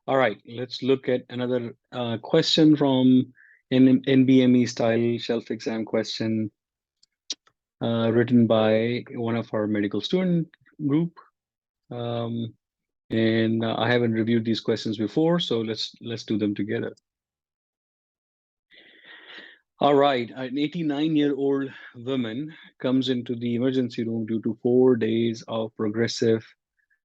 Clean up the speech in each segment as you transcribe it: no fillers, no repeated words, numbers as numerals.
All right, let's look at another question from an NBME style shelf exam question written by one of our medical student group. And I haven't reviewed these questions before, so let's do them together. All right, an 89-year-old woman comes into the emergency room due to 4 days of progressive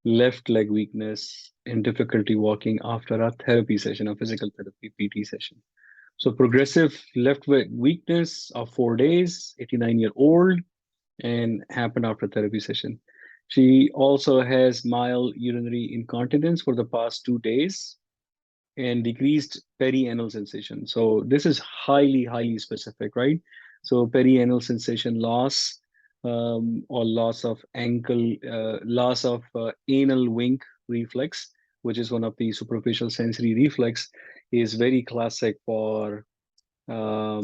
left leg weakness and difficulty walking after a therapy session, a physical therapy PT session. So progressive left leg weakness of 4 days, 89-year-old, and happened after therapy session. She also has mild urinary incontinence for the past 2 days and decreased perianal sensation. So this is highly specific, right? So perianal sensation loss or loss of ankle, loss of anal wink reflex, which is one of the superficial sensory reflex, is very classic for what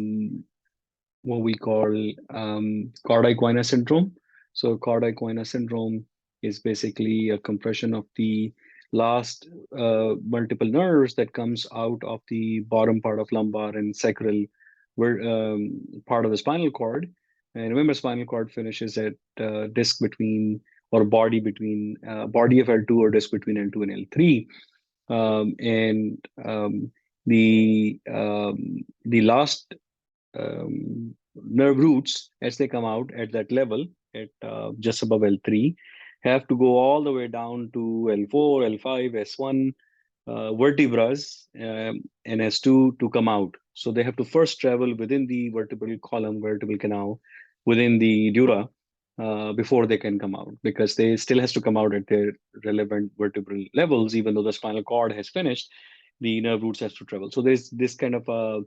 we call Cauda Equina syndrome. So Cauda Equina syndrome is basically a compression of the last multiple nerves that comes out of the bottom part of lumbar and sacral where, part of the spinal cord. And remember, spinal cord finishes at disc between or body between body of L2 or disc between L2 and L3. And the last nerve roots as they come out at that level at just above L3 have to go all the way down to L4, L5, S1 vertebras and S2 to come out. So they have to first travel within the vertebral column, vertebral canal, within the dura before they can come out, because they still has to come out at their relevant vertebral levels, even though the spinal cord has finished, the nerve roots has to travel. So there's this kind of a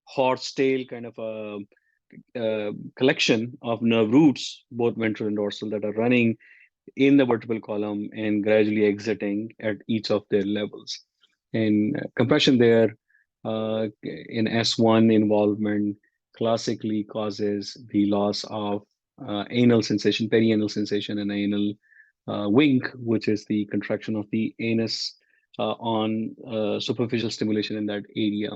horse tail kind of a collection of nerve roots, both ventral and dorsal, that are running in the vertebral column and gradually exiting at each of their levels. And compression there in S1 involvement classically causes the loss of anal sensation, perianal sensation, and anal wink, which is the contraction of the anus on superficial stimulation in that area.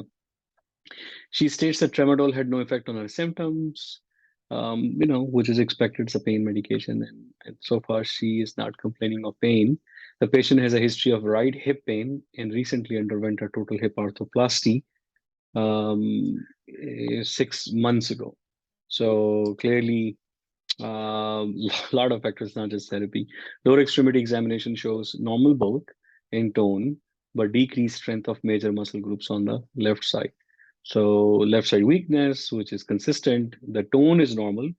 She states that tramadol had no effect on her symptoms, which is expected. It's a pain medication, and so far she is not complaining of pain. The patient has a history of right hip pain and recently underwent a total hip arthroplasty 6 months ago. So clearly, a lot of factors, not just therapy. Lower extremity examination shows normal bulk and tone, but decreased strength of major muscle groups on the left side. So left side weakness, which is consistent. The tone is normal,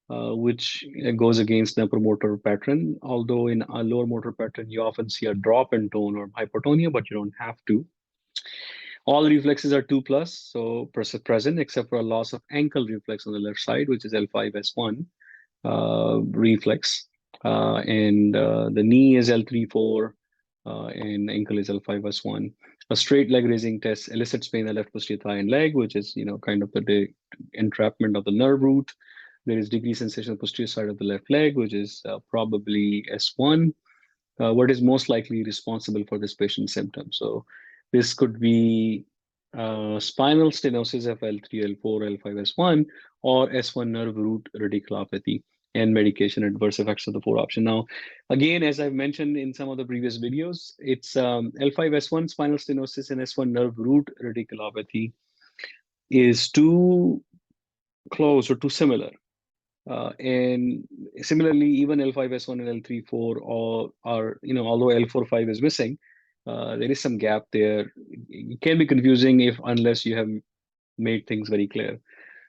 which goes against the upper motor pattern. Although in a lower motor pattern, you often see a drop in tone or hypotonia, but you don't have to. All reflexes are 2+, so present, except for a loss of ankle reflex on the left side, which is L5S1 reflex. And the knee is L3-4, and ankle is L5S1. A straight leg raising test elicits pain in the left posterior thigh and leg, which is kind of the entrapment of the nerve root. There is decreased sensation on the posterior side of the left leg, which is probably S1. What is most likely responsible for this patient's symptoms? So this could be spinal stenosis of L3, L4, L5S1, or S1 nerve root radiculopathy, and medication adverse effects of the 4 option. Now, again, as I've mentioned in some of the previous videos, it's L5S1 spinal stenosis and S1 nerve root radiculopathy is too close or too similar. And similarly, even L5S1 and L3-4 are, although L4-5 is missing, there is some gap there. It can be confusing unless you have made things very clear.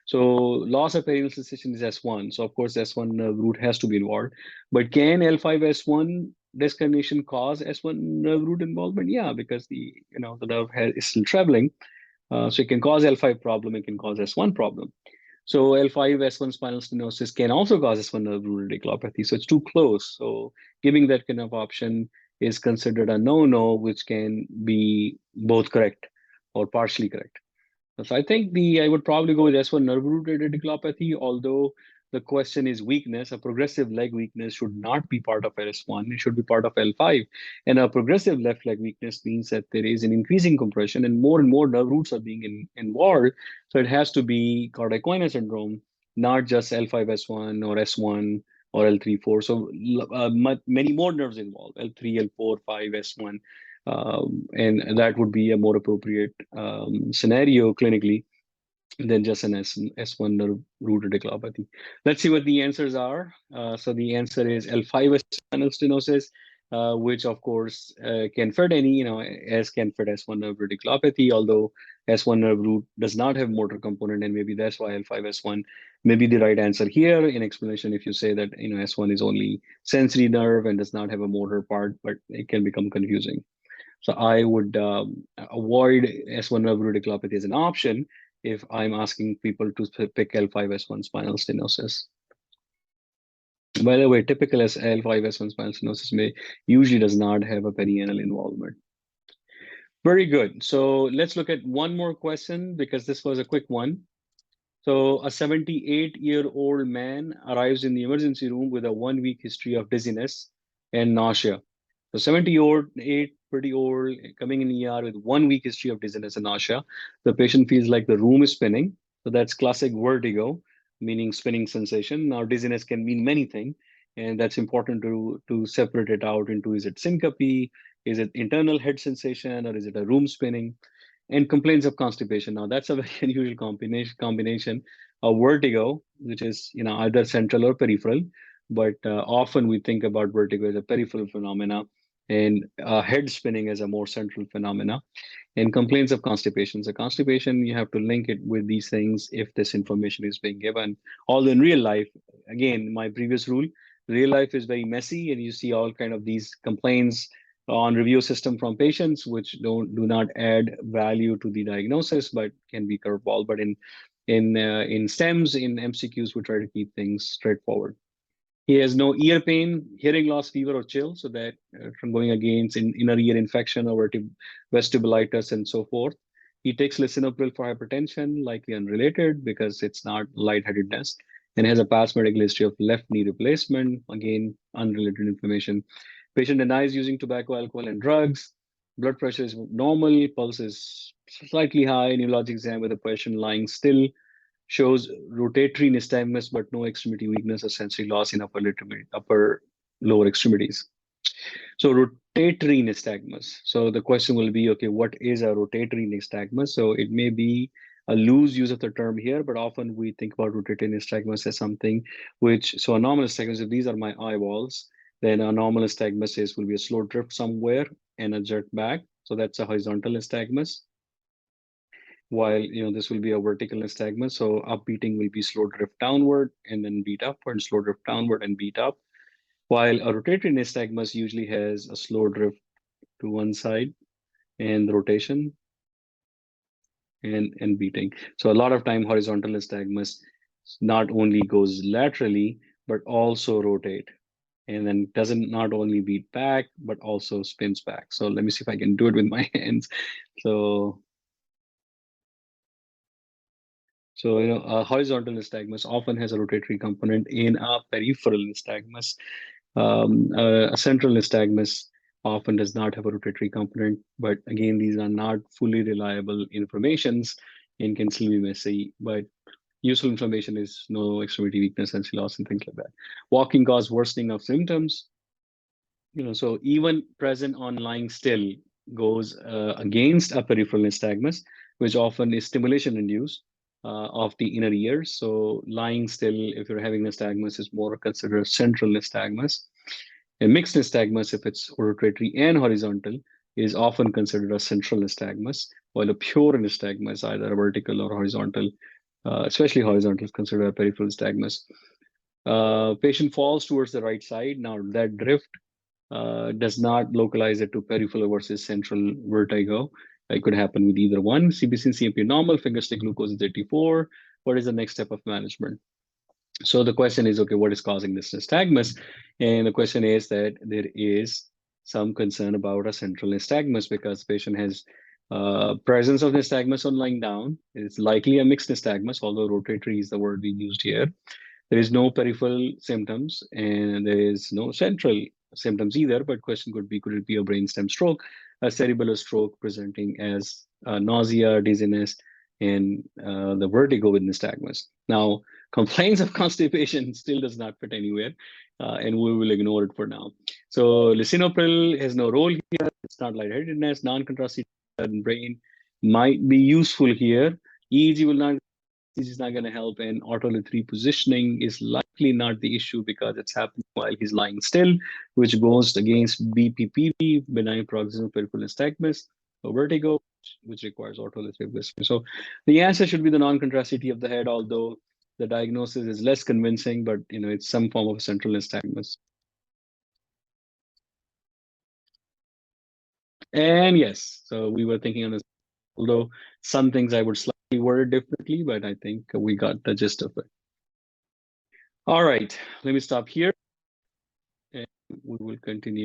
So loss of perianal sensation is S1. So of course, S1 nerve root has to be involved. But can L5S1 discrimination cause S1 nerve root involvement? Yeah, because the nerve is still traveling. So it can cause L5 problem. It can cause S1 problem. So L5S1 spinal stenosis can also cause S1 nerve root radiculopathy. So it's too close. So giving that kind of option is considered a no-no, which can be both correct or partially correct. So I think I would probably go with S1 nerve root radiculopathy, although the question is weakness. A progressive leg weakness should not be part of LS1. It should be part of L5. And a progressive left leg weakness means that there is an increasing compression and more nerve roots are being involved. So it has to be Cauda Equina syndrome, not just L5S1 or S1 or L3, 4. So many more nerves involved, L3, L4, 5, S1. And that would be a more appropriate scenario clinically than just an S1 nerve root radiculopathy. Let's see what the answers are. So the answer is L5 spinal stenosis, which of course can fit any, as can fit S1 nerve radiculopathy, although S1 nerve root does not have motor component, and maybe that's why L5S1 may be the right answer here. In explanation, if you say that S1 is only sensory nerve and does not have a motor part, but it can become confusing. So I would avoid S1 nerve radiculopathy as an option if I'm asking people to pick L5S1 spinal stenosis. By the way, typical L5S1 spinal stenosis usually does not have a perianal involvement. Very good. So let's look at one more question because this was a quick one. So a 78-year-old man arrives in the emergency room with a 1-week history of dizziness and nausea. So 78, pretty old, coming in ER with 1-week history of dizziness and nausea. The patient feels like the room is spinning. So that's classic vertigo, meaning spinning sensation. Now dizziness can mean many things, and that's important to separate it out into, is it syncope, is it internal head sensation, or is it a room spinning? And complaints of constipation. Now that's a very unusual combination of vertigo, which is either central or peripheral, but often we think about vertigo as a peripheral phenomena and head spinning as a more central phenomena, and complaints of constipation. So constipation, you have to link it with these things if this information is being given. Although in real life, again, my previous rule, real life is very messy and you see all kind of these complaints on review system from patients, which do not add value to the diagnosis, but can be curveball. But in STEMs, in MCQs, we try to keep things straightforward. He has no ear pain, hearing loss, fever, or chill, so that from going against inner ear infection or vestibulitis and so forth. He takes lisinopril for hypertension, likely unrelated because it's not lightheadedness, and has a past medical history of left knee replacement, again, unrelated inflammation. Patient denies using tobacco, alcohol, and drugs. Blood pressure is normal, pulse is slightly high, neurologic exam with the patient lying still, shows rotatory nystagmus, but no extremity weakness or sensory loss in upper lower extremities. So rotatory nystagmus. So the question will be, okay, what is a rotatory nystagmus? So it may be a loose use of the term here, but often we think about rotatory nystagmus as something which, so a normal nystagmus, if these are my eyeballs, then a normal nystagmus will be a slow drift somewhere and a jerk back. So that's a horizontal nystagmus. While this will be a vertical nystagmus, so upbeating will be slow drift downward and then beat upward, slow drift downward and beat up. While a rotatory nystagmus usually has a slow drift to one side and rotation and beating. So a lot of time horizontal nystagmus not only goes laterally, but also rotate. And then doesn't not only beat back, but also spins back. So let me see if I can do it with my hands. So, a horizontal nystagmus often has a rotatory component in a peripheral nystagmus. A central nystagmus often does not have a rotatory component, but again, these are not fully reliable informations and can still be messy, but useful information is no extremity weakness, sensory loss, and things like that. Walking cause worsening of symptoms. So even present on lying still goes against a peripheral nystagmus, which often is stimulation induced of the inner ears. So lying still, if you're having nystagmus, is more considered central nystagmus. A mixed nystagmus, if it's rotatory and horizontal, is often considered a central nystagmus, while a pure nystagmus, either vertical or horizontal, especially horizontal, is considered a peripheral nystagmus. Patient falls towards the right side. Now that drift does not localize it to peripheral versus central vertigo. It could happen with either one. CBC and CMP normal, finger stick glucose is 84. What is the next step of management? So the question is, okay, what is causing this nystagmus? And the question is that there is some concern about a central nystagmus because the patient has presence of nystagmus on lying down. It's likely a mixed nystagmus, although rotatory is the word we used here. There is no peripheral symptoms, and there is no central symptoms either. But question could it be a brainstem stroke, a cerebellar stroke presenting as nausea, dizziness, and the vertigo with nystagmus. Now, complaints of constipation still does not fit anywhere, and we will ignore it for now. So lisinopril has no role here. It's not lightheadedness. Non-contrastive brain might be useful here. EEG will not. This is not going to help, and otolith repositioning is likely not the issue because it's happening while he's lying still, which goes against BPPV, benign paroxysmal peripheral nystagmus, or vertigo, which requires otolith repositioning. So the answer should be the non-contrastivity of the head, although the diagnosis is less convincing, but it's some form of central nystagmus. And yes, so we were thinking on this, although some things I would slightly word differently, but I think we got the gist of it. All right, let me stop here and we will continue.